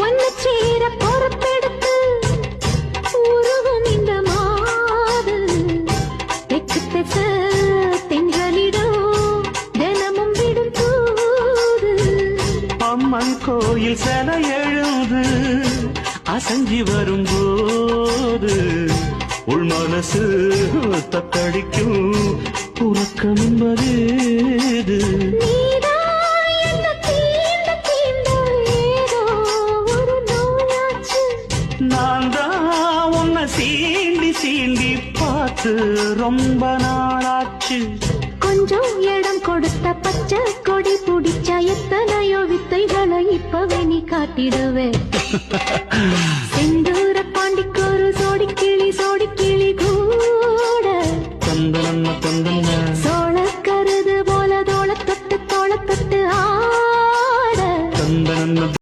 ஒன்னு சேர பொறுப்பெடுத்து உருகும் இந்த மாது தெற்கு திச தென்றலிடும் தினமும் விடும் தூது அம்மன் கோயில் சில எழுது அசஞ்சி வரும்போது உள் மனசு தத்தடிக்கும் உறக்கம் என்பதேது நான் தான் உன்னை சீண்டி சீண்டி பார்த்து ரொம்ப நாளாச்சு கொஞ்சம் இடம் கொடுத்த பச்சை கொடி பிடிச்சா எத்தனையோ வித்தைகளை இப்பவே நீ காட்டிடுவே